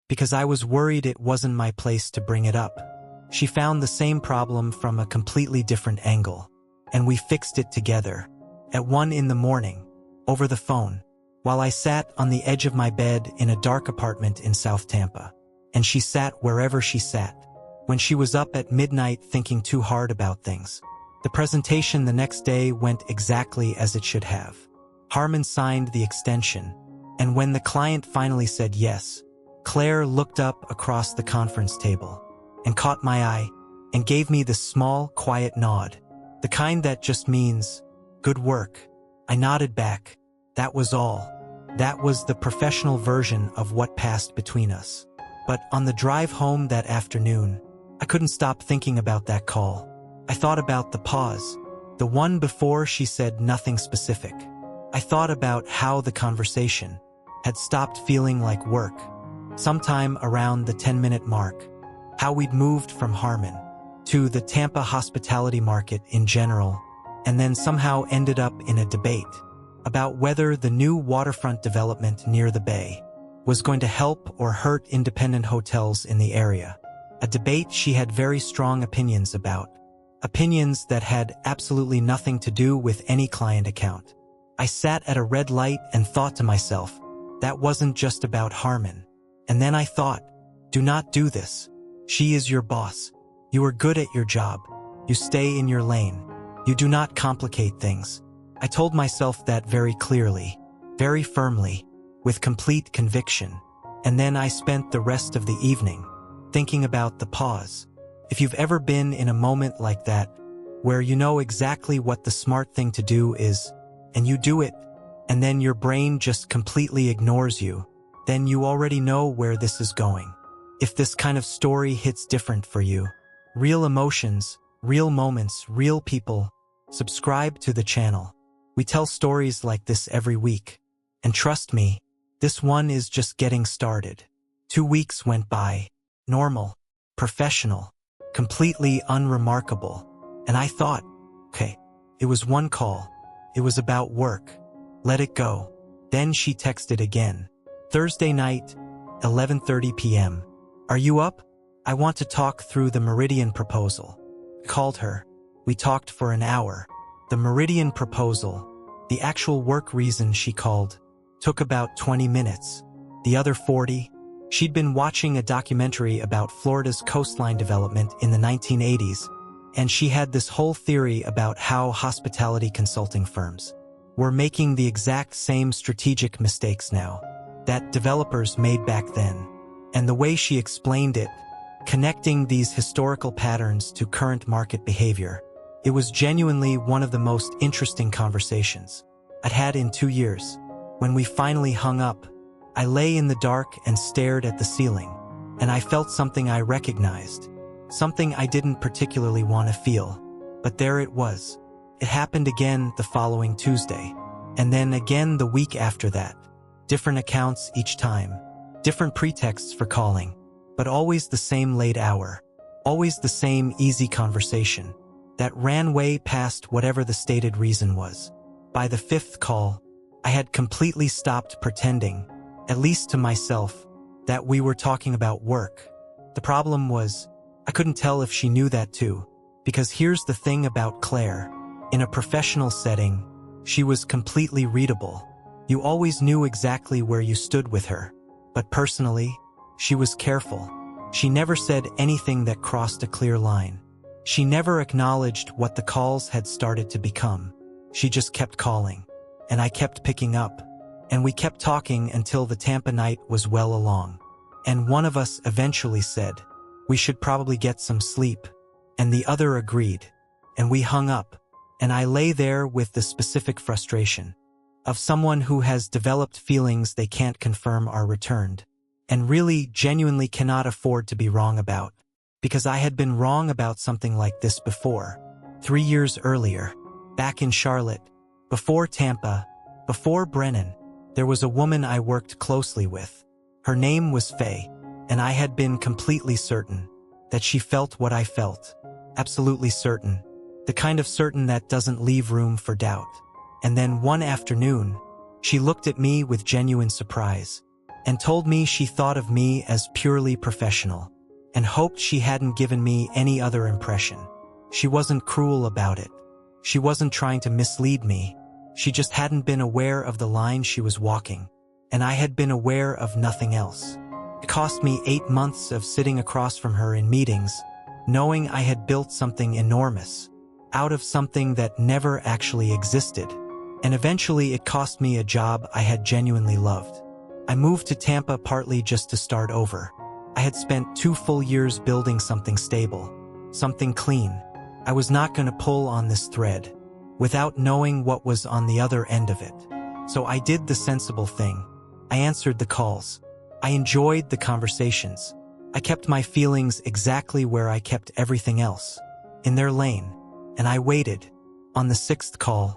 because I was worried it wasn't my place to bring it up. She found the same problem from a completely different angle, and we fixed it together. At 1 in the morning, over the phone, while I sat on the edge of my bed in a dark apartment in South Tampa, and she sat wherever she sat, when she was up at midnight thinking too hard about things. The presentation the next day went exactly as it should have. Harmon signed the extension, and when the client finally said yes, Claire looked up across the conference table and caught my eye and gave me this small, quiet nod, the kind that just means, "Good work." I nodded back. That was all. That was the professional version of what passed between us. But on the drive home that afternoon, I couldn't stop thinking about that call. I thought about the pause, the one before she said nothing specific. I thought about how the conversation had stopped feeling like work, sometime around the 10-minute mark, how we'd moved from Harmon to the Tampa hospitality market in general, and then somehow ended up in a debate about whether the new waterfront development near the bay was going to help or hurt independent hotels in the area. A debate she had very strong opinions about, opinions that had absolutely nothing to do with any client account. I sat at a red light and thought to myself, that wasn't just about Harmon. And then I thought, do not do this. She is your boss. You are good at your job. You stay in your lane. You do not complicate things. I told myself that very clearly, very firmly, with complete conviction. And then I spent the rest of the evening thinking about the pause. If you've ever been in a moment like that, where you know exactly what the smart thing to do is, and you do it, and then your brain just completely ignores you, then you already know where this is going. If this kind of story hits different for you, real emotions, real moments, real people, subscribe to the channel. We tell stories like this every week. And trust me, this one is just getting started. 2 weeks went by. Normal, professional, completely unremarkable. And I thought, okay, it was one call. It was about work. Let it go. Then she texted again. Thursday night, 11:30 p.m. Are you up? I want to talk through the Meridian proposal. Called her. We talked for an hour. The Meridian proposal, the actual work reason she called, took about 20 minutes. The other 40, she'd been watching a documentary about Florida's coastline development in the 1980s, and she had this whole theory about how hospitality consulting firms were making the exact same strategic mistakes now that developers made back then. And the way she explained it, connecting these historical patterns to current market behavior, it was genuinely one of the most interesting conversations I'd had in 2 years. When we finally hung up, I lay in the dark and stared at the ceiling, and I felt something I recognized, something I didn't particularly want to feel, but there it was. It happened again the following Tuesday, and then again the week after that. Different accounts each time, different pretexts for calling, but always the same late hour, always the same easy conversation that ran way past whatever the stated reason was. By the 5th call, I had completely stopped pretending, at least to myself, that we were talking about work. The problem was, I couldn't tell if she knew that too, because here's the thing about Claire. In a professional setting, she was completely readable. You always knew exactly where you stood with her. But personally, she was careful. She never said anything that crossed a clear line. She never acknowledged what the calls had started to become. She just kept calling, and I kept picking up, and we kept talking until the Tampa night was well along. And one of us eventually said, we should probably get some sleep, and the other agreed, and we hung up, and I lay there with the specific frustration of someone who has developed feelings they can't confirm are returned, and really genuinely cannot afford to be wrong about, because I had been wrong about something like this before, 3 years earlier, back in Charlotte, before Tampa, before Brennan. There was a woman I worked closely with. Her name was Faye, and I had been completely certain that she felt what I felt, absolutely certain, the kind of certain that doesn't leave room for doubt. And then one afternoon, she looked at me with genuine surprise, and told me she thought of me as purely professional and hoped she hadn't given me any other impression. She wasn't cruel about it. She wasn't trying to mislead me. She just hadn't been aware of the line she was walking, and I had been aware of nothing else. It cost me 8 months of sitting across from her in meetings, knowing I had built something enormous out of something that never actually existed. And eventually it cost me a job I had genuinely loved. I moved to Tampa partly just to start over. I had spent 2 full years building something stable, something clean. I was not going to pull on this thread without knowing what was on the other end of it. So I did the sensible thing. I answered the calls. I enjoyed the conversations. I kept my feelings exactly where I kept everything else, in their lane. And I waited. On the 6th call,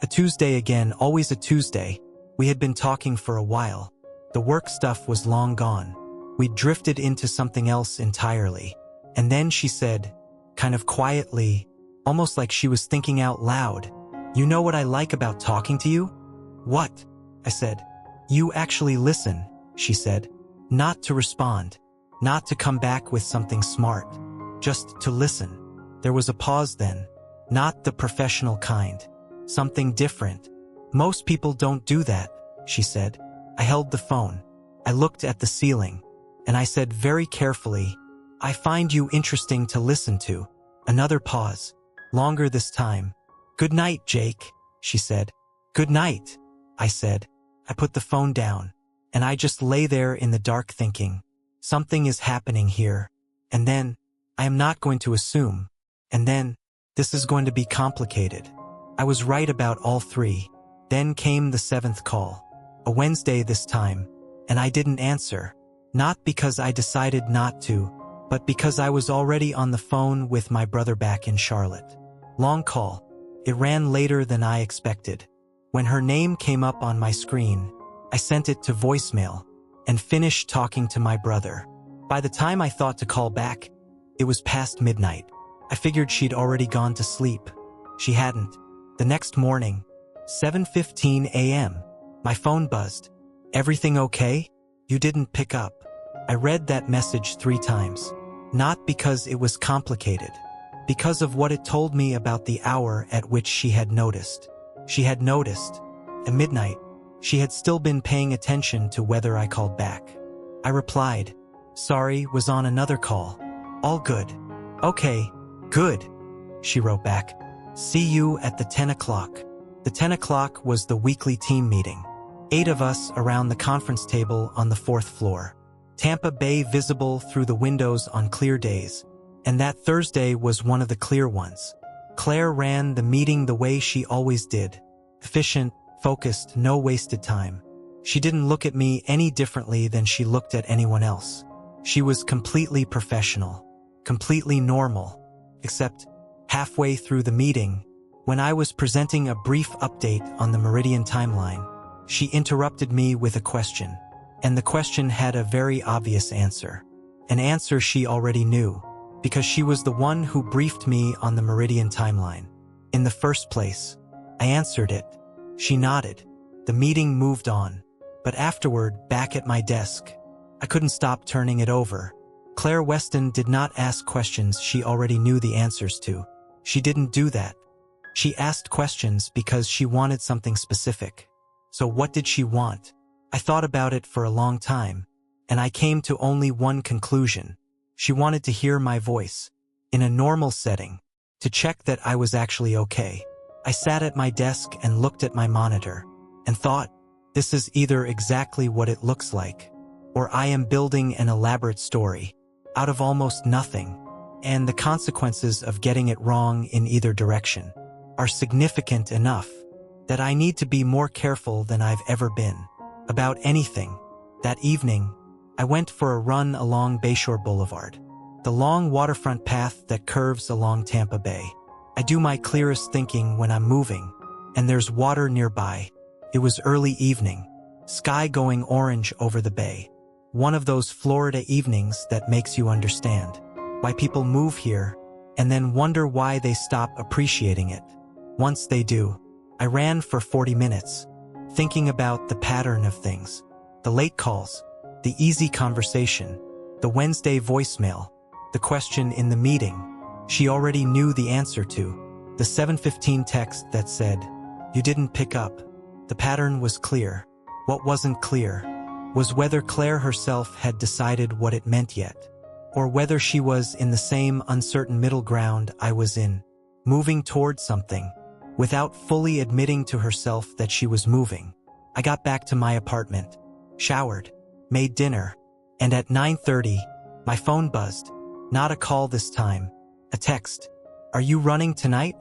a Tuesday again, always a Tuesday, we had been talking for a while. The work stuff was long gone. We'd drifted into something else entirely. And then she said, kind of quietly, almost like she was thinking out loud, "You know what I like about talking to you?" "What?" I said. "You actually listen," she said. Not to respond, not to come back with something smart, just to listen. There was a pause then, not the professional kind, something different. "Most people don't do that," she said. I held the phone. I looked at the ceiling, and I said very carefully, "I find you interesting to listen to." Another pause, longer this time. "Good night, Jake," she said. "Good night," I said. I put the phone down, and I just lay there in the dark thinking, something is happening here. And then, I am not going to assume. And then, this is going to be complicated. I was right about all 3. Then came the 7th call, a Wednesday this time, and I didn't answer. Not because I decided not to, but because I was already on the phone with my brother back in Charlotte. Long call. It ran later than I expected. When her name came up on my screen, I sent it to voicemail and finished talking to my brother. By the time I thought to call back, it was past midnight. I figured she'd already gone to sleep. She hadn't. The next morning, 7:15 a.m., my phone buzzed. "Everything okay? You didn't pick up." I read that message 3 times. Not because it was complicated, because of what it told me about the hour at which she had noticed. She had noticed. At midnight, she had still been paying attention to whether I called back. I replied, "Sorry, was on another call." "All good." "Okay, good," she wrote back. "See you at the 10 o'clock. The 10 o'clock was the weekly team meeting. 8 of us around the conference table on the 4th floor. Tampa Bay visible through the windows on clear days. And that Thursday was one of the clear ones. Claire ran the meeting the way she always did. Efficient, focused, no wasted time. She didn't look at me any differently than she looked at anyone else. She was completely professional, completely normal, except halfway through the meeting, when I was presenting a brief update on the Meridian timeline, she interrupted me with a question. And the question had a very obvious answer. An answer she already knew, because she was the one who briefed me on the Meridian timeline. In the first place, I answered it. She nodded. The meeting moved on. But afterward, back at my desk, I couldn't stop turning it over. Claire Weston did not ask questions she already knew the answers to. She didn't do that. She asked questions because she wanted something specific. So what did she want? I thought about it for a long time, and I came to only one conclusion. She wanted to hear my voice, in a normal setting, to check that I was actually okay. I sat at my desk and looked at my monitor, and thought, this is either exactly what it looks like, or I am building an elaborate story, out of almost nothing, and the consequences of getting it wrong in either direction are significant enough that I need to be more careful than I've ever been about anything. That evening, I went for a run along Bayshore Boulevard, the long waterfront path that curves along Tampa Bay. I do my clearest thinking when I'm moving, and there's water nearby. It was early evening, sky going orange over the bay. One of those Florida evenings that makes you understand why people move here and then wonder why they stop appreciating it. Once they do, I ran for 40 minutes, thinking about the pattern of things. The late calls, The easy conversation, the Wednesday voicemail, the question in the meeting she already knew the answer to, the 7:15 text that said, "You didn't pick up." The pattern was clear. What wasn't clear was whether Claire herself had decided what it meant yet, or whether she was in the same uncertain middle ground I was in, moving toward something, without fully admitting to herself that she was moving. I got back to my apartment, showered, made dinner, and at 9:30, my phone buzzed. Not a call this time, a text. "Are you running tonight?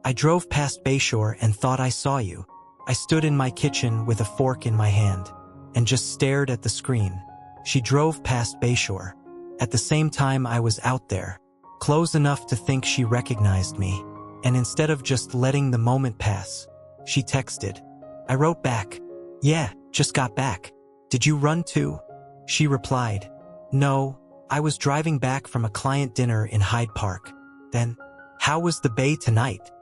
I drove past Bayshore and thought I saw you." I stood in my kitchen with a fork in my hand and just stared at the screen. She drove past Bayshore. At the same time I was out there, close enough to think she recognized me, and instead of just letting the moment pass, she texted. I wrote back, "Yeah, just got back. Did you run too?" She replied, "No, I was driving back from a client dinner in Hyde Park." Then, "How was the Bay tonight?"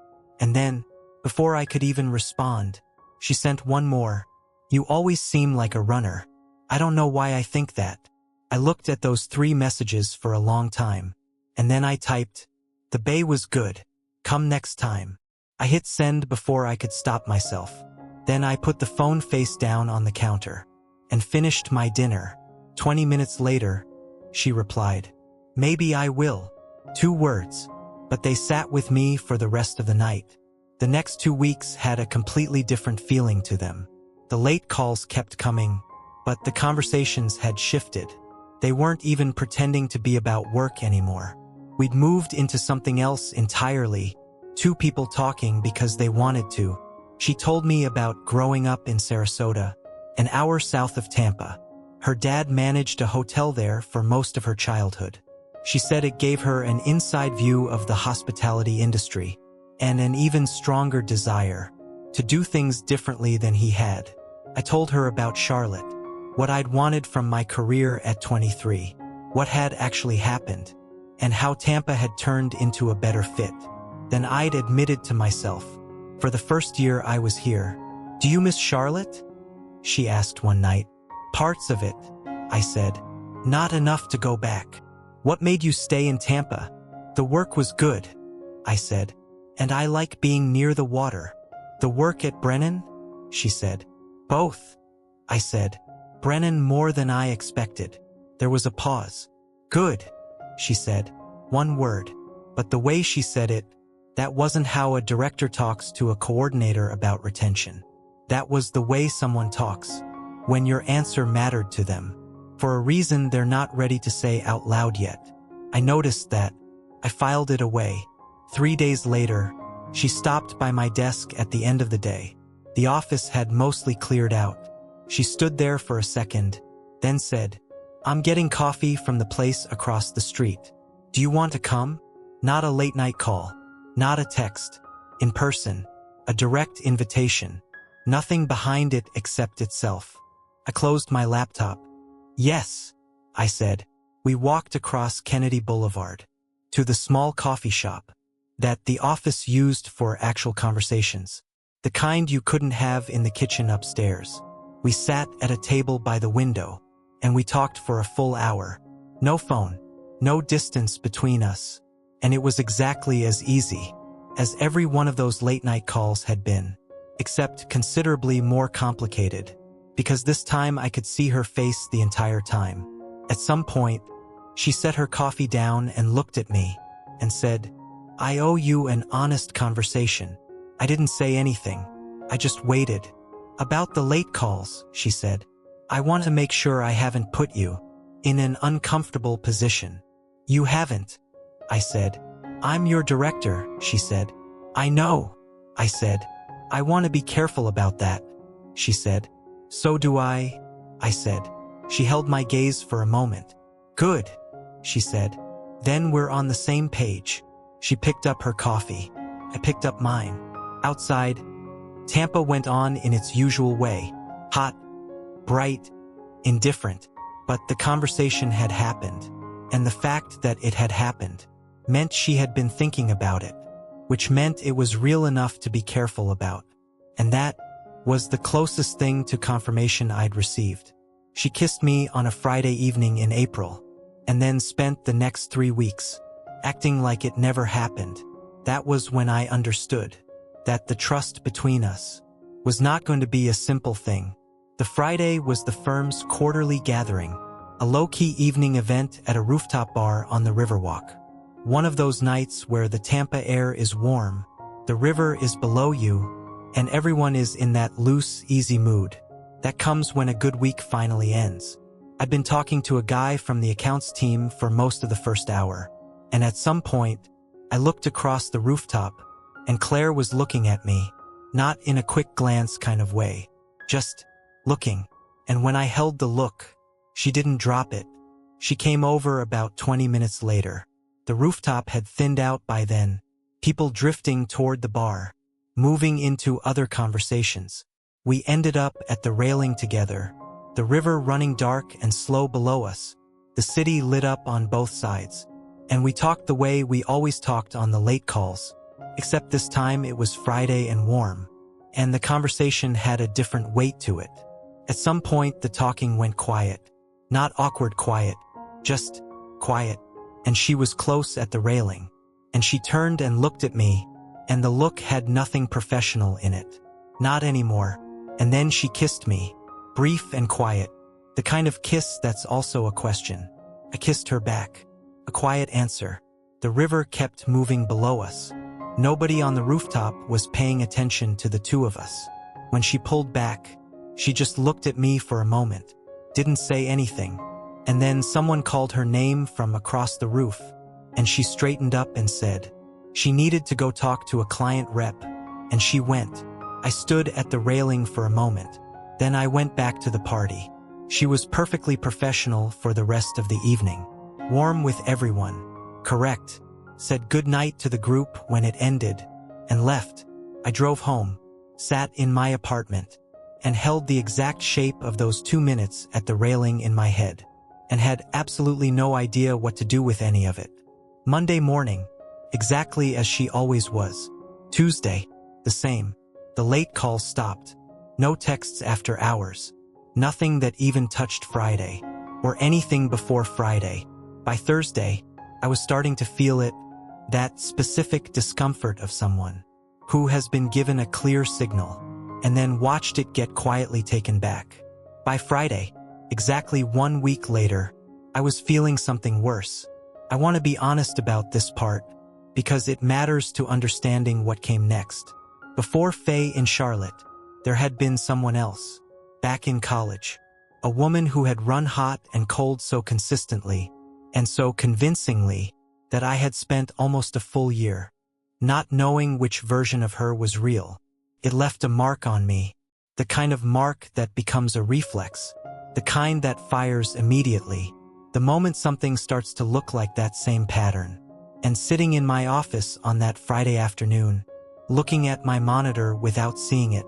And then, before I could even respond, she sent one more. "You always seem like a runner. I don't know why I think that." I looked at those 3 messages for a long time, and then I typed, "The Bay was good. Come next time." I hit send before I could stop myself. Then I put the phone face down on the counter and finished my dinner. 20 minutes later, she replied, "Maybe I will." 2 words, but they sat with me for the rest of the night. The next 2 weeks had a completely different feeling to them. The late calls kept coming, but the conversations had shifted. They weren't even pretending to be about work anymore. We'd moved into something else entirely, 2 people talking because they wanted to. She told me about growing up in Sarasota, an hour south of Tampa. Her dad managed a hotel there for most of her childhood. She said it gave her an inside view of the hospitality industry, and an even stronger desire to do things differently than he had. I told her about Charlotte, what I'd wanted from my career at 23, what had actually happened, and how Tampa had turned into a better fit. Then I'd admitted to myself, for the first year I was here, "Do you miss Charlotte?" She asked one night. "Parts of it," I said. "Not enough to go back." "What made you stay in Tampa?" "The work was good," I said. "And I like being near the water." "The work at Brennan?" she said. "Both," I said. "Brennan more than I expected." There was a pause. "Good," she said. One word. But the way she said it, that wasn't how a director talks to a coordinator about retention. That was the way someone talks when your answer mattered to them, for a reason they're not ready to say out loud yet. I noticed that. I filed it away. 3 days later, she stopped by my desk at the end of the day. The office had mostly cleared out. She stood there for a second, then said, "I'm getting coffee from the place across the street. Do you want to come?" Not a late-night call, not a text. In person, a direct invitation. Nothing behind it except itself. I closed my laptop. "Yes," I said. We walked across Kennedy Boulevard to the small coffee shop that the office used for actual conversations, the kind you couldn't have in the kitchen upstairs. We sat at a table by the window, and we talked for a full hour. No phone, no distance between us, and it was exactly as easy as every one of those late-night calls had been, except considerably more complicated, because this time I could see her face the entire time. At some point, she set her coffee down and looked at me and said, "I owe you an honest conversation." I didn't say anything. I just waited. "About the late calls," she said. "I want to make sure I haven't put you in an uncomfortable position." "You haven't," I said. "I'm your director," she said. "I know," I said. "I want to be careful about that," she said. "So do I," I said. She held my gaze for a moment. "Good," she said. "Then we're on the same page." She picked up her coffee. I picked up mine. Outside, Tampa went on in its usual way. Hot, bright, indifferent. But the conversation had happened, and the fact that it had happened meant she had been thinking about it, which meant it was real enough to be careful about. And that was the closest thing to confirmation I'd received. She kissed me on a Friday evening in April, and then spent the next 3 weeks acting like it never happened. That was when I understood that the trust between us was not going to be a simple thing. The Friday was the firm's quarterly gathering, a low-key evening event at a rooftop bar on the Riverwalk. One of those nights where the Tampa air is warm, the river is below you, and everyone is in that loose, easy mood that comes when a good week finally ends. I'd been talking to a guy from the accounts team for most of the first hour, and at some point, I looked across the rooftop, and Claire was looking at me, not in a quick glance kind of way, just looking. And when I held the look, she didn't drop it. She came over about 20 minutes later. The rooftop had thinned out by then, people drifting toward the bar, moving into other conversations. We ended up at the railing together, the river running dark and slow below us, the city lit up on both sides. And we talked the way we always talked on the late calls, except this time it was Friday and warm, and the conversation had a different weight to it. At some point the talking went quiet, not awkward quiet, just quiet, and she was close at the railing, and she turned and looked at me, and the look had nothing professional in it. Not anymore. And then she kissed me, brief and quiet, the kind of kiss that's also a question. I kissed her back. A quiet answer. The river kept moving below us. Nobody on the rooftop was paying attention to the two of us. When she pulled back, she just looked at me for a moment, didn't say anything, and then someone called her name from across the roof, and she straightened up and said she needed to go talk to a client rep, and she went. I stood at the railing for a moment. Then I went back to the party. She was perfectly professional for the rest of the evening. Warm with everyone. Correct. Said good night to the group when it ended, and left. I drove home, sat in my apartment, and held the exact shape of those 2 minutes at the railing in my head, and had absolutely no idea what to do with any of it. Monday morning, exactly as she always was. Tuesday, the same. The late calls stopped. No texts after hours. Nothing that even touched Friday, or anything before Friday. By Thursday, I was starting to feel it, that specific discomfort of someone who has been given a clear signal, and then watched it get quietly taken back. By Friday, exactly 1 week later, I was feeling something worse. I want to be honest about this part, because it matters to understanding what came next. Before Faye in Charlotte, there had been someone else, back in college. A woman who had run hot and cold so consistently, and so convincingly, that I had spent almost a full year not knowing which version of her was real. It left a mark on me, the kind of mark that becomes a reflex, the kind that fires immediately, the moment something starts to look like that same pattern. And sitting in my office on that Friday afternoon, looking at my monitor without seeing it,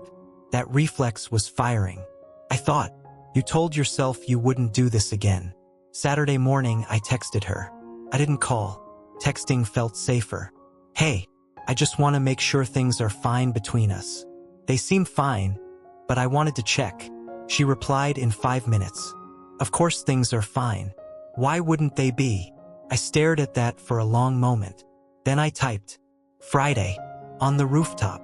that reflex was firing. I thought, you told yourself you wouldn't do this again. Saturday morning, I texted her. I didn't call. Texting felt safer. Hey, I just want to make sure things are fine between us. They seem fine, but I wanted to check. She replied in 5 minutes. Of course things are fine. Why wouldn't they be? I stared at that for a long moment. Then I typed, Friday, on the rooftop.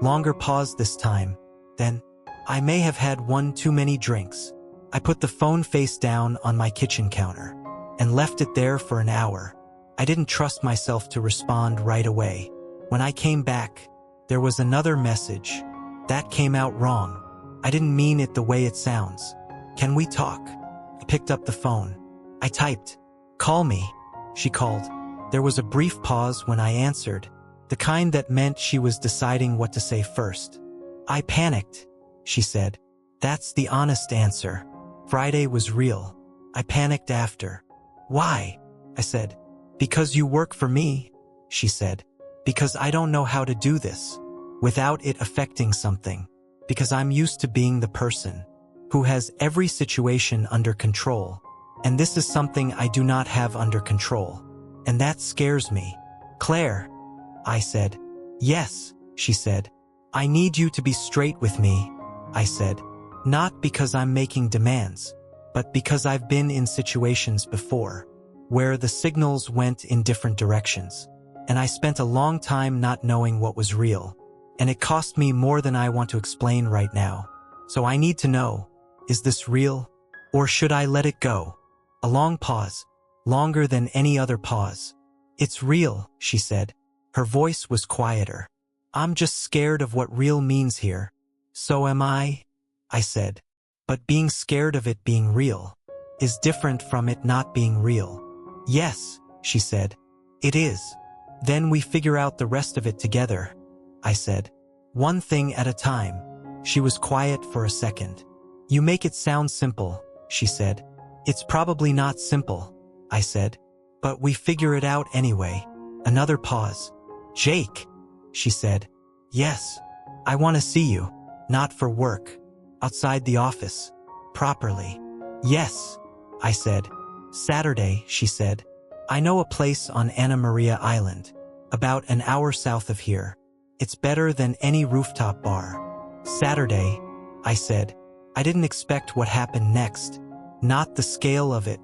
Longer pause this time. Then, I may have had one too many drinks. I put the phone face down on my kitchen counter and left it there for an hour. I didn't trust myself to respond right away. When I came back, there was another message. That came out wrong. I didn't mean it the way it sounds. Can we talk? I picked up the phone. I typed, call me. She called. There was a brief pause when I answered, the kind that meant she was deciding what to say first. I panicked, she said. That's the honest answer. Friday was real. I panicked after. Why? I said. Because you work for me, she said. Because I don't know how to do this without it affecting something. Because I'm used to being the person who has every situation under control. And this is something I do not have under control. And that scares me. Claire, I said. Yes, she said. I need you to be straight with me, I said. Not because I'm making demands, but because I've been in situations before where the signals went in different directions, and I spent a long time not knowing what was real, and it cost me more than I want to explain right now. So I need to know, is this real, or should I let it go? A long pause, longer than any other pause. It's real, she said. Her voice was quieter. I'm just scared of what real means here. So am I said. But being scared of it being real is different from it not being real. Yes, she said. It is. Then we figure out the rest of it together, I said. One thing at a time. She was quiet for a second. You make it sound simple, she said. It's probably not simple, I said. But we figure it out anyway. Another pause. Jake, she said. Yes. I want to see you. Not for work. Outside the office. Properly. Yes, I said. Saturday, she said. I know a place on Anna Maria Island, about an hour south of here. It's better than any rooftop bar. Saturday, I said. I didn't expect what happened next. Not the scale of it.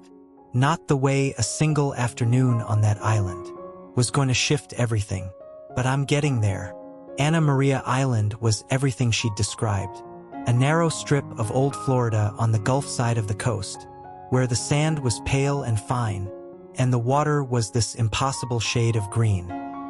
Not the way a single afternoon on that island was going to shift everything. But I'm getting there. Anna Maria Island was everything she'd described. A narrow strip of old Florida on the Gulf side of the coast, where the sand was pale and fine, and the water was this impossible shade of green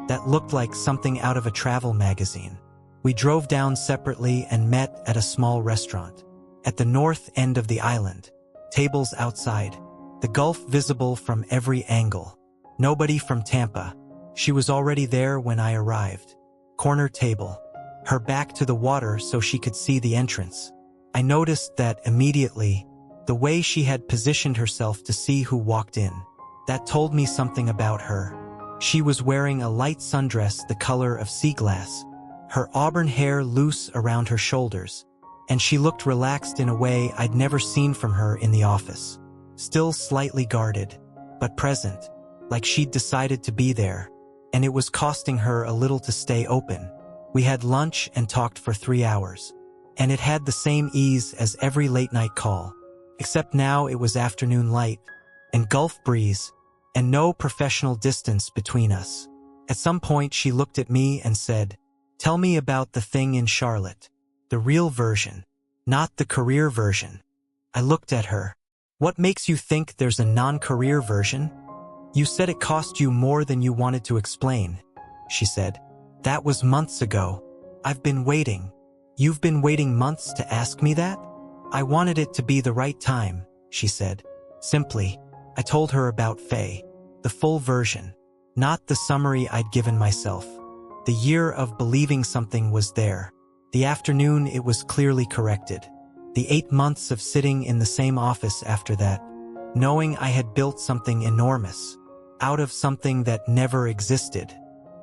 that looked like something out of a travel magazine. We drove down separately and met at a small restaurant. At the north end of the island, tables outside, the Gulf visible from every angle. Nobody from Tampa. She was already there when I arrived. Corner table. Her back to the water so she could see the entrance. I noticed that immediately, the way she had positioned herself to see who walked in. That told me something about her. She was wearing a light sundress the color of sea glass, her auburn hair loose around her shoulders, and she looked relaxed in a way I'd never seen from her in the office. Still slightly guarded, but present, like she'd decided to be there, and it was costing her a little to stay open. We had lunch and talked for 3 hours, and it had the same ease as every late-night call, except now it was afternoon light, and Gulf breeze, and no professional distance between us. At some point she looked at me and said, "Tell me about the thing in Charlotte. The real version, not the career version." I looked at her. "What makes you think there's a non-career version?" "You said it cost you more than you wanted to explain," she said. "That was months ago. I've been waiting." "You've been waiting months to ask me that?" "I wanted it to be the right time," she said. Simply, I told her about Faye, the full version, not the summary I'd given myself. The year of believing something was there. The afternoon it was clearly corrected. The 8 months of sitting in the same office after that, knowing I had built something enormous, out of something that never existed,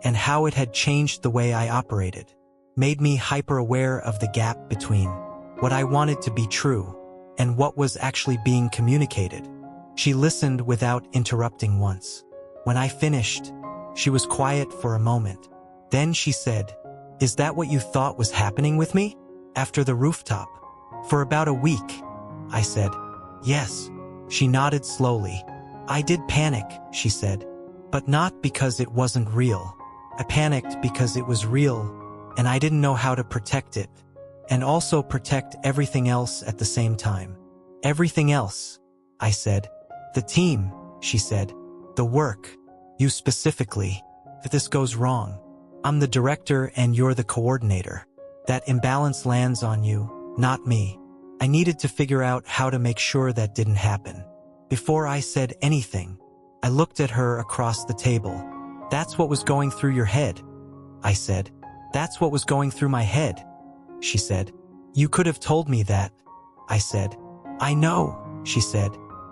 and how it had changed the way I operated, made me hyper-aware of the gap between what I wanted to be true and what was actually being communicated. She listened without interrupting once. When I finished, she was quiet for a moment. Then she said, "Is that what you thought was happening with me? After the rooftop?" "For about a week," I said. "Yes." She nodded slowly. "I did panic," she said, "but not because it wasn't real. I panicked because it was real, and I didn't know how to protect it, and also protect everything else at the same time." "Everything else," I said. "The team," she said. "The work. You specifically. If this goes wrong, I'm the director and you're the coordinator. That imbalance lands on you, not me." I needed to figure out how to make sure that didn't happen. Before I said anything, I looked at her across the table. "That's what was going through your head," I said. "That's what was going through my head," she said. "You could have told me that," I said. "I know," she said.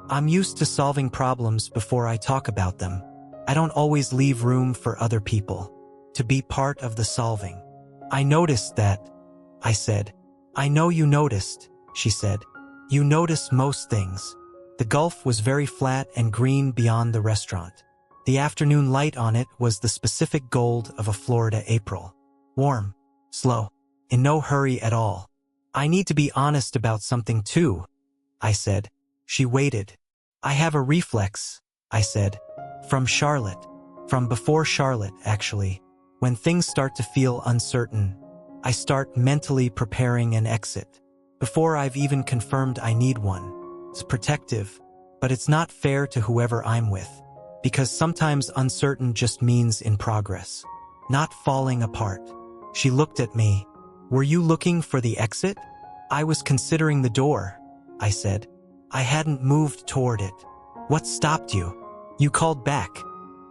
"I'm used to solving problems before I talk about them. I don't always leave room for other people to be part of the solving." "I noticed that," I said. "I know you noticed," she said. "You notice most things." The Gulf was very flat and green beyond the restaurant. The afternoon light on it was the specific gold of a Florida April. Warm, slow, in no hurry at all. "I need to be honest about something too," I said. She waited. I have a reflex, I said. From Charlotte. From before Charlotte, actually. When things start to feel uncertain, I start mentally preparing an exit. Before I've even confirmed I need one. It's protective, but it's not fair to whoever I'm with. Because sometimes uncertain just means in progress. Not falling apart. She looked at me. Were you looking for the exit? I was considering the door, I said. I hadn't moved toward it. What stopped you? You called back,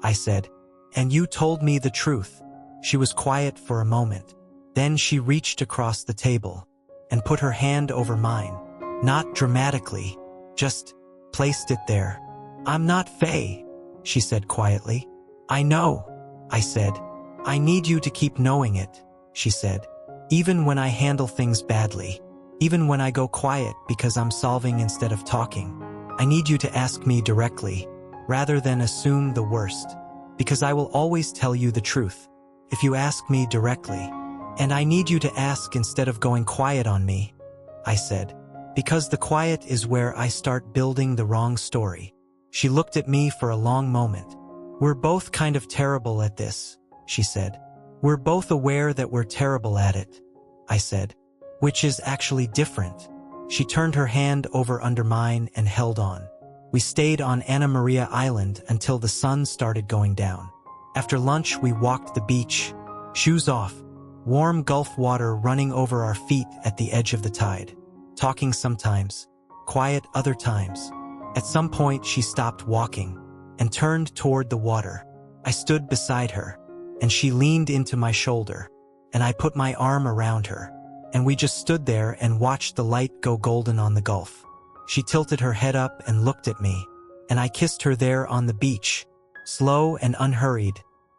I said. And you told me the truth. She was quiet for a moment. Then she reached across the table and put her hand over mine. Not dramatically, just placed it there. I'm not Faye, she said quietly. I know, I said. I need you to keep knowing it, she said. Even when I handle things badly. Even when I go quiet because I'm solving instead of talking. I need you to ask me directly, rather than assume the worst. Because I will always tell you the truth, if you ask me directly. And I need you to ask instead of going quiet on me, I said. Because the quiet is where I start building the wrong story. She looked at me for a long moment. We're both kind of terrible at this, she said. We're both aware that we're terrible at it, I said. Which is actually different. She turned her hand over under mine and held on. We stayed on Anna Maria Island until the sun started going down. After lunch, we walked the beach, shoes off, warm Gulf water running over our feet at the edge of the tide. Talking sometimes, quiet other times. At some point, she stopped walking and turned toward the water. I stood beside her, and she leaned into my shoulder, and I put my arm around her. And we just stood there and watched the light go golden on the Gulf. She tilted her head up and looked at me, and I kissed her there on the beach, slow and unhurried,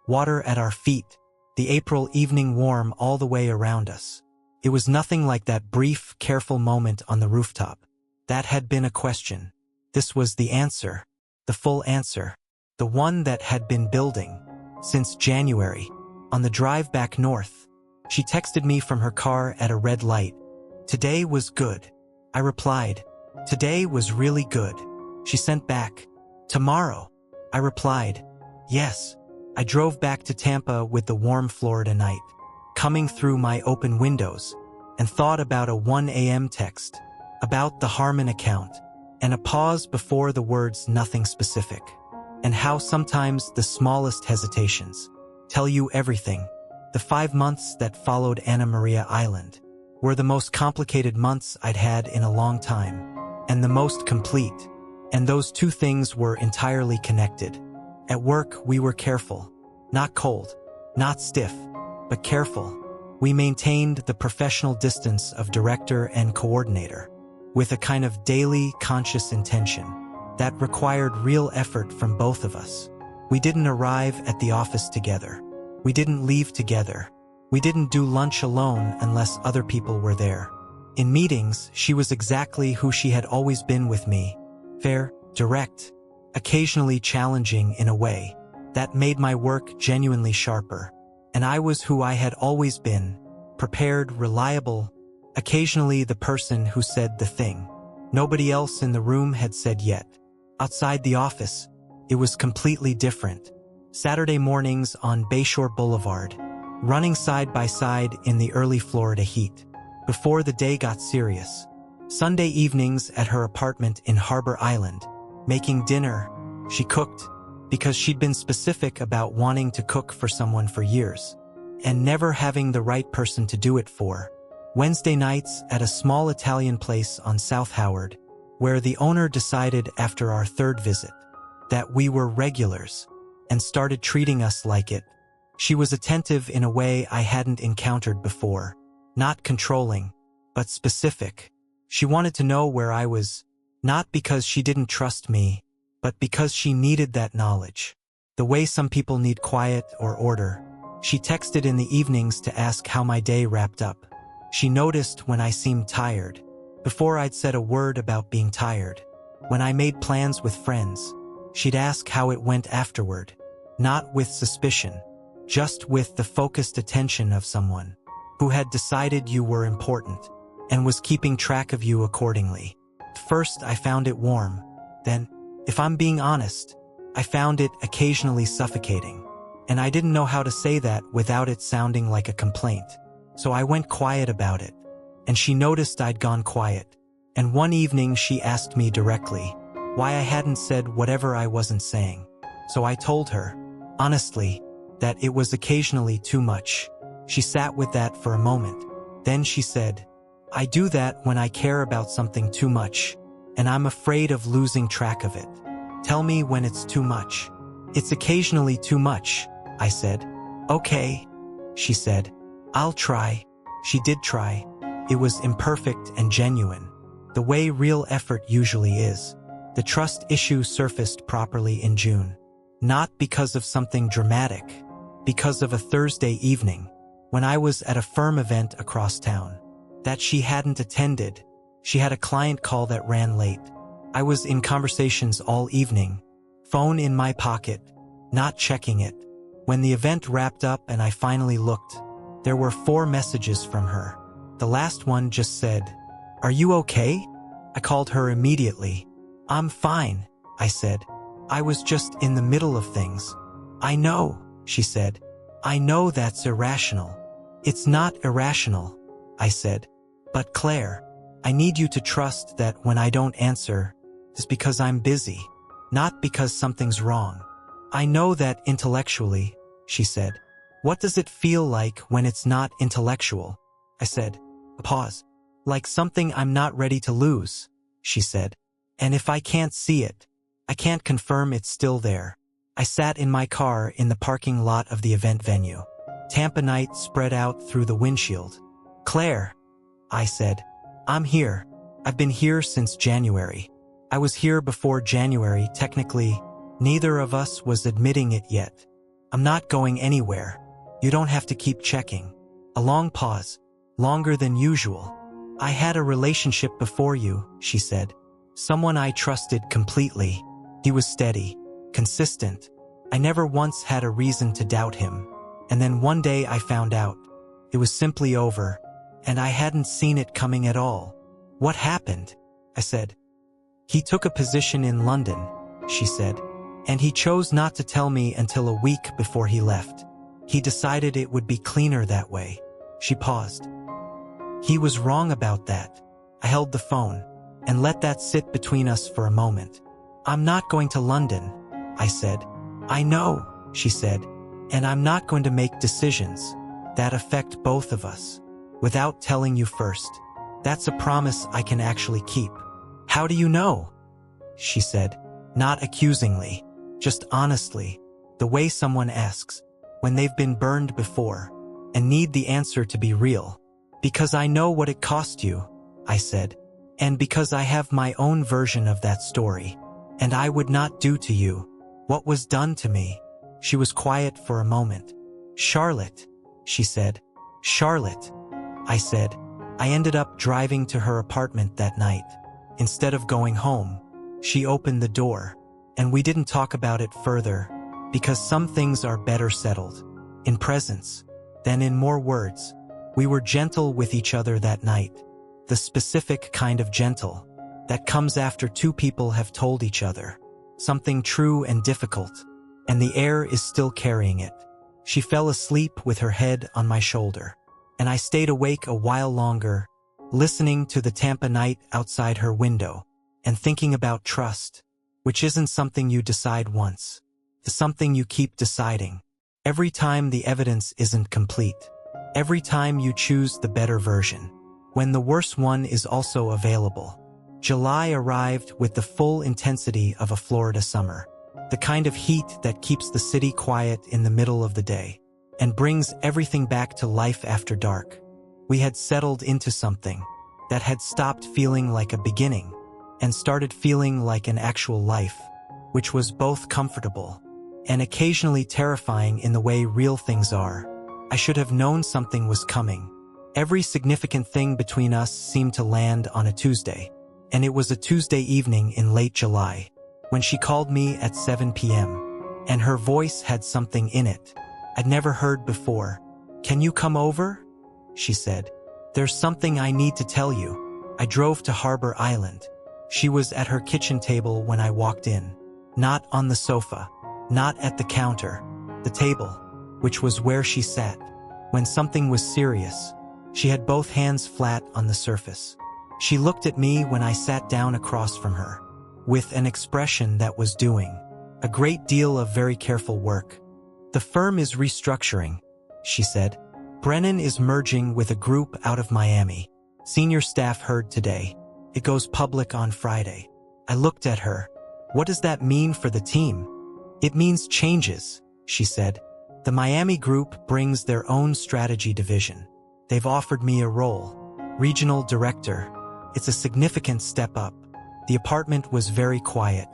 water at our feet, the April evening warm all the way around us. It was nothing like that brief, careful moment on the rooftop. That had been a question. This was the answer, the full answer, the one that had been building since January. On the drive back north, she texted me from her car at a red light. Today was good. I replied. Today was really good. She sent back. Tomorrow. I replied. Yes. I drove back to Tampa with the warm Florida night, coming through my open windows, and thought about a 1 a.m. text, about the Harmon account, and a pause before the words nothing specific, and how sometimes the smallest hesitations tell you everything. The 5 months that followed Anna Maria Island were the most complicated months I'd had in a long time, and the most complete. And those two things were entirely connected. At work, we were careful. Not cold, not stiff, but careful. We maintained the professional distance of director and coordinator, with a kind of daily, conscious intention that required real effort from both of us. We didn't arrive at the office together. We didn't leave together. We didn't do lunch alone unless other people were there. In meetings, she was exactly who she had always been with me. Fair, direct, occasionally challenging in a way that made my work genuinely sharper. And I was who I had always been, prepared, reliable, occasionally the person who said the thing nobody else in the room had said yet. Outside the office, it was completely different. Saturday mornings on Bayshore Boulevard, running side by side in the early Florida heat, before the day got serious. Sunday evenings at her apartment in Harbor Island, making dinner. She cooked, because she'd been specific about wanting to cook for someone for years, and never having the right person to do it for. Wednesday nights at a small Italian place on South Howard, where the owner decided after our third visit that we were regulars, and started treating us like it. She was attentive in a way I hadn't encountered before. Not controlling, but specific. She wanted to know where I was, not because she didn't trust me, but because she needed that knowledge. The way some people need quiet or order. She texted in the evenings to ask how my day wrapped up. She noticed when I seemed tired, before I'd said a word about being tired. When I made plans with friends, she'd ask how it went afterward. Not with suspicion, just with the focused attention of someone who had decided you were important and was keeping track of you accordingly. At first, I found it warm. Then, if I'm being honest, I found it occasionally suffocating. And I didn't know how to say that without it sounding like a complaint. So I went quiet about it. And she noticed I'd gone quiet. And one evening she asked me directly why I hadn't said whatever I wasn't saying. So I told her, honestly, that it was occasionally too much. She sat with that for a moment. Then she said, I do that when I care about something too much, and I'm afraid of losing track of it. Tell me when it's too much. It's occasionally too much, I said. Okay, she said. I'll try. She did try. It was imperfect and genuine, the way real effort usually is. The trust issue surfaced properly in June. Not because of something dramatic, because of a Thursday evening, when I was at a firm event across town that she hadn't attended. She had a client call that ran late. I was in conversations all evening, phone in my pocket, not checking it. When the event wrapped up and I finally looked, there were 4 messages from her. The last one just said, Are you okay? I called her immediately. I'm fine, I said. I was just in the middle of things. I know, she said. I know that's irrational. It's not irrational, I said. But Claire, I need you to trust that when I don't answer, it's because I'm busy, not because something's wrong. I know that intellectually, she said. What does it feel like when it's not intellectual? I said. A pause. Like something I'm not ready to lose, she said. And if I can't see it, I can't confirm it's still there. I sat in my car in the parking lot of the event venue. Tampa night spread out through the windshield. Claire, I said. I'm here. I've been here since January. I was here before January, technically. Neither of us was admitting it yet. I'm not going anywhere. You don't have to keep checking. A long pause. Longer than usual. I had a relationship before you, she said. Someone I trusted completely. He was steady, consistent. I never once had a reason to doubt him. And then one day I found out. It was simply over, and I hadn't seen it coming at all. What happened? I said. He took a position in London, she said. And he chose not to tell me until a week before he left. He decided it would be cleaner that way. She paused. He was wrong about that. I held the phone and let that sit between us for a moment. I'm not going to London, I said. I know, she said, and I'm not going to make decisions that affect both of us without telling you first. That's a promise I can actually keep. How do you know? She said, not accusingly, just honestly, the way someone asks when they've been burned before and need the answer to be real. Because I know what it cost you, I said, and because I have my own version of that story, and I would not do to you what was done to me. She was quiet for a moment. Charlotte, she said. Charlotte, I said. I ended up driving to her apartment that night. Instead of going home, she opened the door, and we didn't talk about it further, because some things are better settled in presence than in more words. We were gentle with each other that night, the specific kind of gentle that comes after 2 people have told each other something true and difficult, and the air is still carrying it. She fell asleep with her head on my shoulder, and I stayed awake a while longer, listening to the Tampa night outside her window and thinking about trust, which isn't something you decide once. It's something you keep deciding every time the evidence isn't complete. Every time you choose the better version, when the worse one is also available. July arrived with the full intensity of a Florida summer, the kind of heat that keeps the city quiet in the middle of the day and brings everything back to life after dark. We had settled into something that had stopped feeling like a beginning and started feeling like an actual life, which was both comfortable and occasionally terrifying in the way real things are. I should have known something was coming. Every significant thing between us seemed to land on a Tuesday, and it was a Tuesday evening in late July when she called me at 7 p.m., and her voice had something in it I'd never heard before. Can you come over? She said. There's something I need to tell you. I drove to Harbor Island. She was at her kitchen table when I walked in. Not on the sofa, not at the counter, the table, which was where she sat. When something was serious, she had both hands flat on the surface. She looked at me when I sat down across from her, with an expression that was doing a great deal of very careful work. "The firm is restructuring," she said. "Brennan is merging with a group out of Miami. Senior staff heard today. It goes public on Friday." I looked at her. "What does that mean for the team?" "It means changes," she said. "The Miami group brings their own strategy division. They've offered me a role, regional director. It's a significant step up." The apartment was very quiet.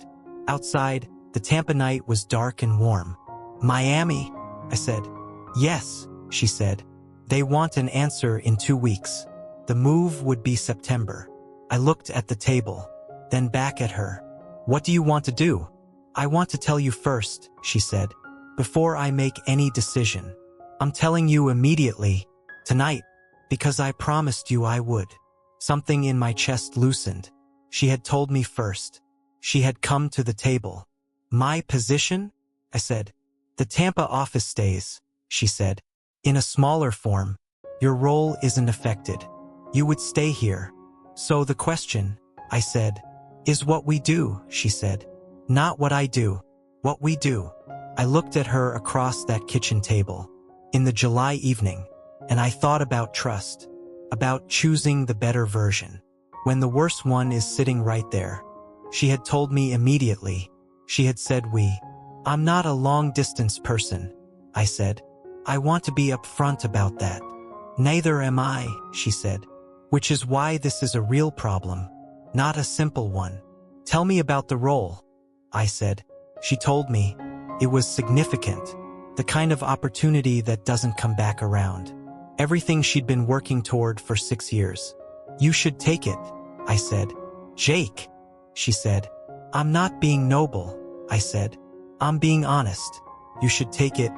Outside, the Tampa night was dark and warm. "Miami?" I said. "Yes," she said. "They want an answer in 2 weeks. The move would be September." I looked at the table, then back at her. "What do you want to do?" "I want to tell you first," she said, "before I make any decision. I'm telling you immediately, tonight, because I promised you I would." Something in my chest loosened. She had told me first. She had come to the table. "My position?" I said. "The Tampa office stays," she said. "In a smaller form. Your role isn't affected. You would stay here." "So the question," I said, "is what we do," she said. "Not what I do. What we do." I looked at her across that kitchen table in the July evening, and I thought about trust, about choosing the better version, when the worse one is sitting right there. She had told me immediately. She had said we. "I'm not a long-distance person," I said. "I want to be upfront about that." "Neither am I," she said. "Which is why this is a real problem, not a simple one." "Tell me about the role," I said. She told me. It was significant, the kind of opportunity that doesn't come back around. Everything she'd been working toward for 6 years. "You should take it," I said. "Jake," she said. "I'm not being noble," I said. "I'm being honest. You should take it,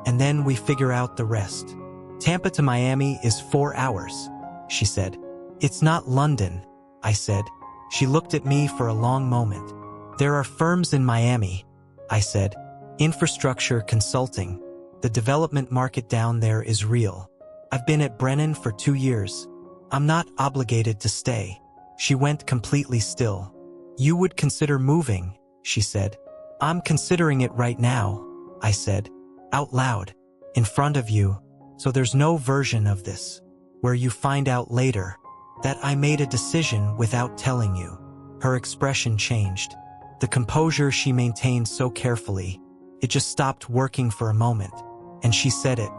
and then we figure out the rest." "Tampa to Miami is 4 hours," she said. "It's not London," I said. She looked at me for a long moment. "There are firms in Miami," I said. "Infrastructure consulting. The development market down there is real. I've been at Brennan for 2 years. I'm not obligated to stay." She went completely still. "You would consider moving," she said. "I'm considering it right now," I said, out loud, in front of you, so there's no version of this, where you find out later, that I made a decision without telling you. Her expression changed. The composure she maintained so carefully, it just stopped working for a moment, and she said it.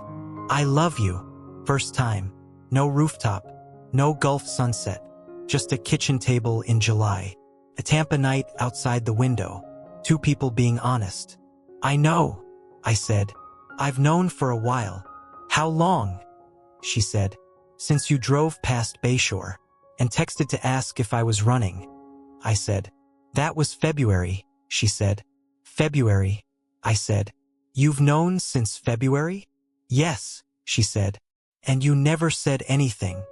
"I love you." First time. No rooftop. No Gulf sunset. Just a kitchen table in July. A Tampa night outside the window. 2 people being honest. "I know," I said. "I've known for a while." "How long?" she said. "Since you drove past Bayshore and texted to ask if I was running," I said. "That was February," she said. "February," I said. "You've known since February?" "Yes," she said. "And you never said anything."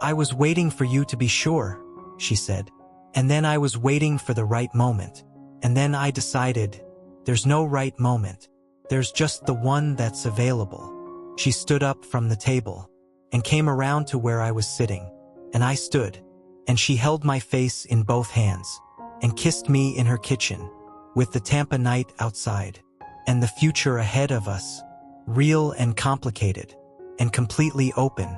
"I was waiting for you to be sure," she said. "And then I was waiting for the right moment. And then I decided, there's no right moment. There's just the one that's available." She stood up from the table and came around to where I was sitting, and I stood, and she held my face in both hands and kissed me in her kitchen, with the Tampa night outside, and the future ahead of us, real and complicated, and completely open.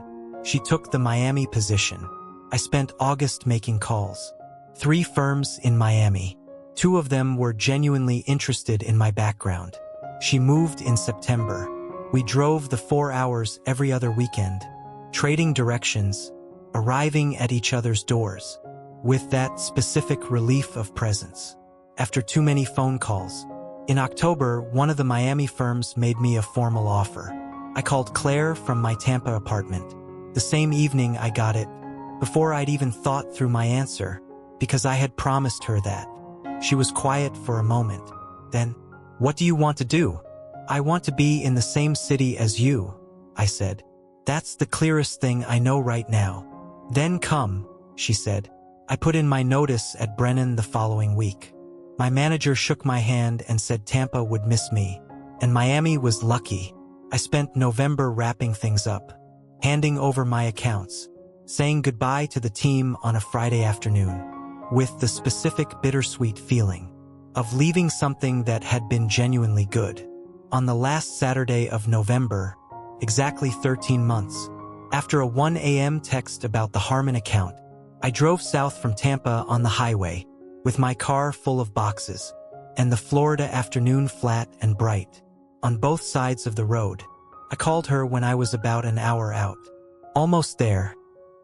She took the Miami position. I spent August making calls. 3 firms in Miami. 2 of them were genuinely interested in my background. She moved in September. We drove the 4 hours every other weekend, trading directions, arriving at each other's doors, with that specific relief of presence. After too many phone calls, in October, one of the Miami firms made me a formal offer. I called Claire from my Tampa apartment. The same evening I got it, before I'd even thought through my answer, because I had promised her that. She was quiet for a moment. Then, "What do you want to do?" "I want to be in the same city as you," I said. "That's the clearest thing I know right now." "Then come," she said. I put in my notice at Brennan the following week. My manager shook my hand and said Tampa would miss me, and Miami was lucky. I spent November wrapping things up, handing over my accounts, saying goodbye to the team on a Friday afternoon, with the specific bittersweet feeling of leaving something that had been genuinely good. On the last Saturday of November, exactly 13 months, after a 1 a.m. text about the Harmon account, I drove south from Tampa on the highway, with my car full of boxes, and the Florida afternoon flat and bright, on both sides of the road. I called her when I was about an hour out. Almost there,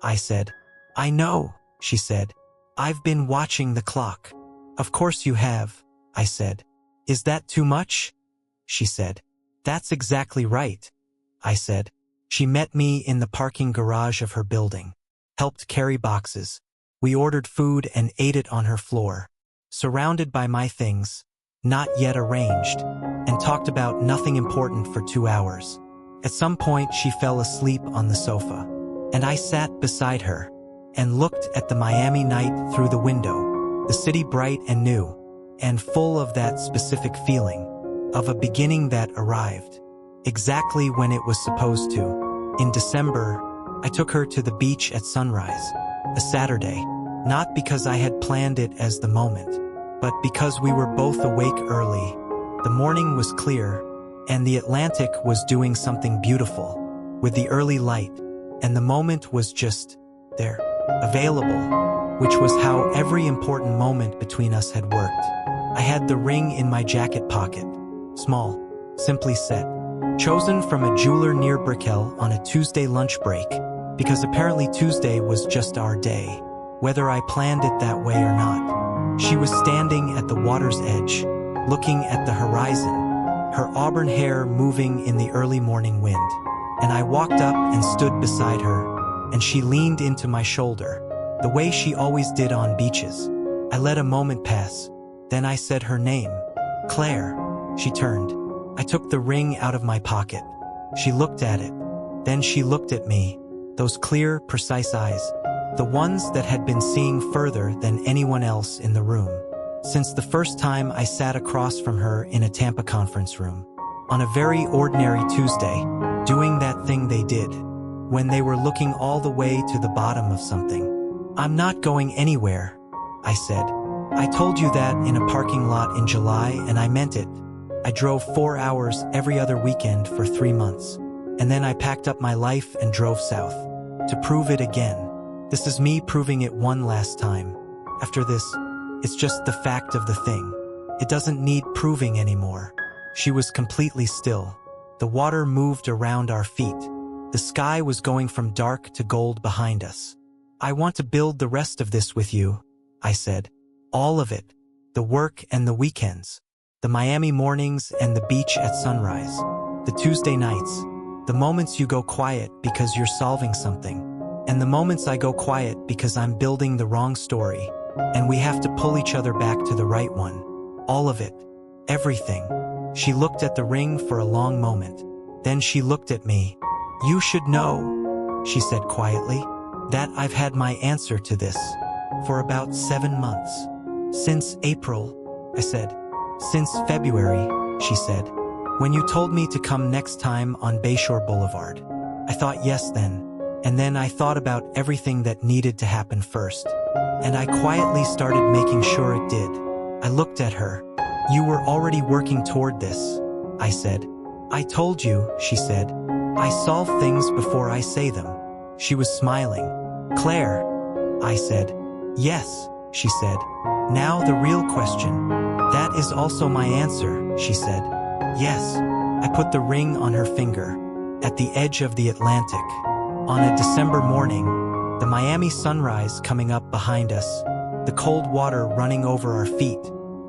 I said. I know, she said. I've been watching the clock. Of course you have, I said. Is that too much? She said. That's exactly right, I said. She met me in the parking garage of her building, helped carry boxes. We ordered food and ate it on her floor, surrounded by my things, not yet arranged, and talked about nothing important for 2 hours. At some point, she fell asleep on the sofa, and I sat beside her and looked at the Miami night through the window, the city bright and new, and full of that specific feeling of a beginning that arrived exactly when it was supposed to. In December, I took her to the beach at sunrise, a Saturday, not because I had planned it as the moment, but because we were both awake early. The morning was clear, and the Atlantic was doing something beautiful with the early light, and the moment was just there, available, which was how every important moment between us had worked. I had the ring in my jacket pocket, small, simply set, chosen from a jeweler near Brickell on a Tuesday lunch break, because apparently Tuesday was just our day, whether I planned it that way or not. She was standing at the water's edge, looking at the horizon, her auburn hair moving in the early morning wind, and I walked up and stood beside her, and she leaned into my shoulder, the way she always did on beaches. I let a moment pass, then I said her name, Claire. She turned. I took the ring out of my pocket. She looked at it. Then she looked at me, those clear, precise eyes, the ones that had been seeing further than anyone else in the room, since the first time I sat across from her in a Tampa conference room, on a very ordinary Tuesday, doing that thing they did, when they were looking all the way to the bottom of something. I'm not going anywhere, I said. I told you that in a parking lot in July, and I meant it. I drove 4 hours every other weekend for 3 months, and then I packed up my life and drove south, to prove it again. This is me proving it one last time. After this, it's just the fact of the thing. It doesn't need proving anymore. She was completely still. The water moved around our feet. The sky was going from dark to gold behind us. I want to build the rest of this with you, I said. All of it. The work and the weekends. The Miami mornings and the beach at sunrise. The Tuesday nights. The moments you go quiet because you're solving something. And the moments I go quiet because I'm building the wrong story, and we have to pull each other back to the right one. All of it. Everything. She looked at the ring for a long moment. Then she looked at me. You should know, she said quietly, that I've had my answer to this for about 7 months. Since April, I said. Since February, she said. When you told me to come next time on Bayshore Boulevard. I thought yes then. And then I thought about everything that needed to happen first. And I quietly started making sure it did. I looked at her. You were already working toward this, I said. I told you, she said. I solve things before I say them. She was smiling. Claire, I said. Yes, she said. Now the real question. That is also my answer, she said. Yes. I put the ring on her finger, at the edge of the Atlantic. On a December morning, the Miami sunrise coming up behind us, the cold water running over our feet,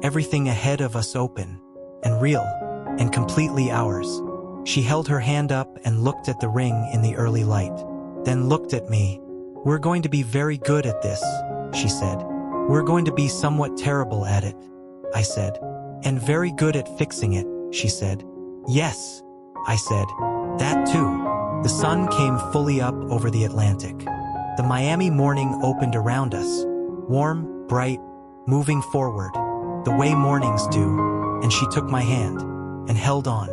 everything ahead of us open, and real, and completely ours. She held her hand up and looked at the ring in the early light, then looked at me. We're going to be very good at this, she said. We're going to be somewhat terrible at it, I said. And very good at fixing it, she said. Yes, I said. That too. The sun came fully up over the Atlantic. The Miami morning opened around us, warm, bright, moving forward, the way mornings do, and she took my hand and held on,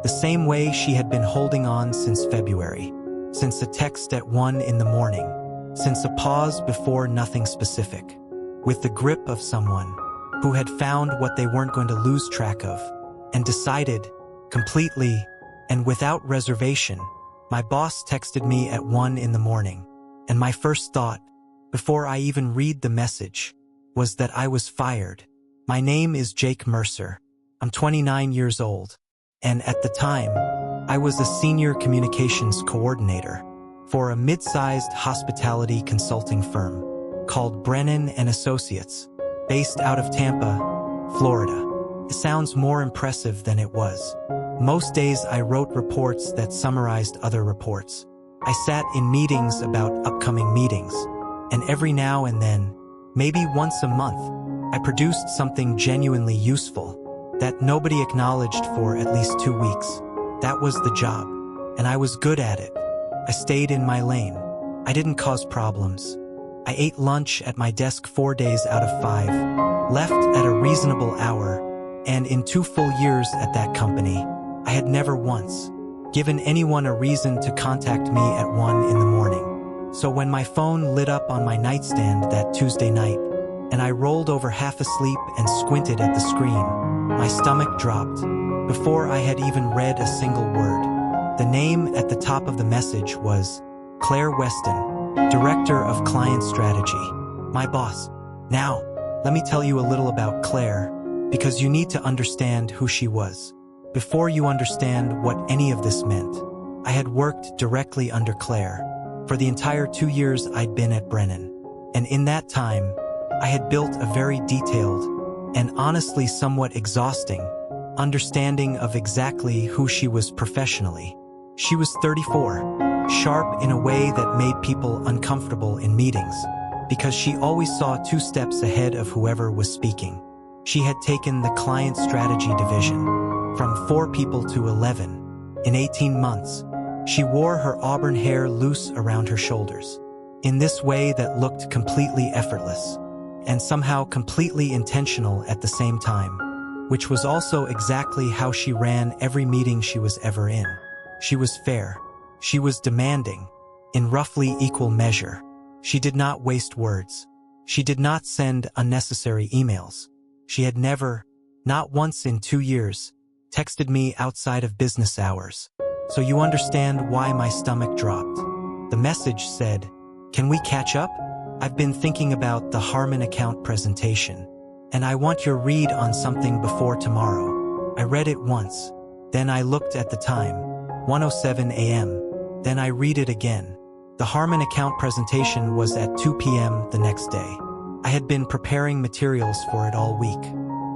the same way she had been holding on since February, since a text at 1 in the morning, since a pause before nothing specific, with the grip of someone who had found what they weren't going to lose track of, and decided, completely and without reservation. My boss texted me at 1 in the morning, and my first thought, before I even read the message, was that I was fired. My name is Jake Mercer. I'm 29 years old, and at the time, I was a senior communications coordinator for a mid-sized hospitality consulting firm called Brennan and Associates, based out of Tampa, Florida. It sounds more impressive than it was. Most days I wrote reports that summarized other reports. I sat in meetings about upcoming meetings, and every now and then, maybe once a month, I produced something genuinely useful that nobody acknowledged for at least 2 weeks. That was the job, and I was good at it. I stayed in my lane. I didn't cause problems. I ate lunch at my desk 4 days out of 5, left at a reasonable hour, and in 2 full years at that company, I had never once given anyone a reason to contact me at 1 in the morning. So when my phone lit up on my nightstand that Tuesday night, and I rolled over half asleep and squinted at the screen, my stomach dropped before I had even read a single word. The name at the top of the message was Claire Weston, Director of Client Strategy, my boss. Now, let me tell you a little about Claire, because you need to understand who she was before you understand what any of this meant. I had worked directly under Claire for the entire 2 years I'd been at Brennan, and in that time, I had built a very detailed and honestly somewhat exhausting understanding of exactly who she was professionally. She was 34, sharp in a way that made people uncomfortable in meetings, because she always saw 2 steps ahead of whoever was speaking. She had taken the client strategy division from 4 people to 11 in 18 months. She wore her auburn hair loose around her shoulders in this way that looked completely effortless and somehow completely intentional at the same time, which was also exactly how she ran every meeting she was ever in. She was fair. She was demanding, in roughly equal measure. She did not waste words. She did not send unnecessary emails. She had never, not once in 2 years, texted me outside of business hours. So you understand why my stomach dropped. The message said, "Can we catch up? I've been thinking about the Harmon account presentation, and I want your read on something before tomorrow." I read it once. Then I looked at the time, 1:07 a.m. Then I read it again. The Harmon account presentation was at 2 p.m. the next day. I had been preparing materials for it all week.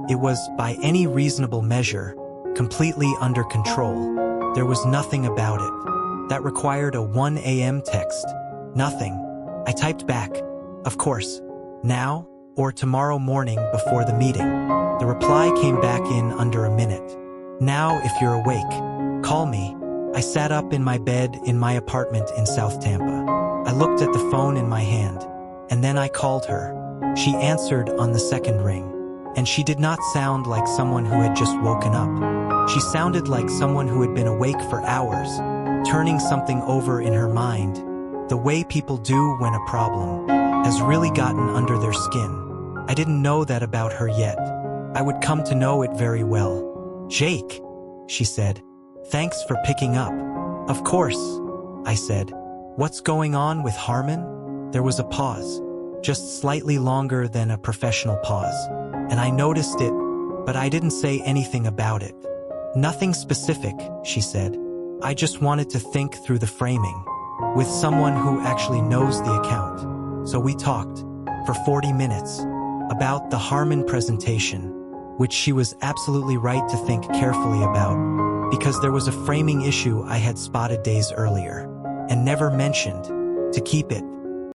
It was, by any reasonable measure, completely under control. There was nothing about it that required a 1 a.m. text. Nothing. I typed back, "Of course, now or tomorrow morning before the meeting." The reply came back in under a minute. "Now if you're awake, call me." I sat up in my bed in my apartment in South Tampa. I looked at the phone in my hand, and then I called her. She answered on the second ring, and she did not sound like someone who had just woken up. She sounded like someone who had been awake for hours, turning something over in her mind, the way people do when a problem has really gotten under their skin. I didn't know that about her yet. I would come to know it very well. "Jake," she said, "thanks for picking up." "Of course," I said. "What's going on with Harmon?" There was a pause, just slightly longer than a professional pause, and I noticed it, but I didn't say anything about it. "Nothing specific," she said. "I just wanted to think through the framing with someone who actually knows the account." So we talked for 40 minutes about the Harmon presentation, which she was absolutely right to think carefully about, because there was a framing issue I had spotted days earlier and never mentioned, to keep it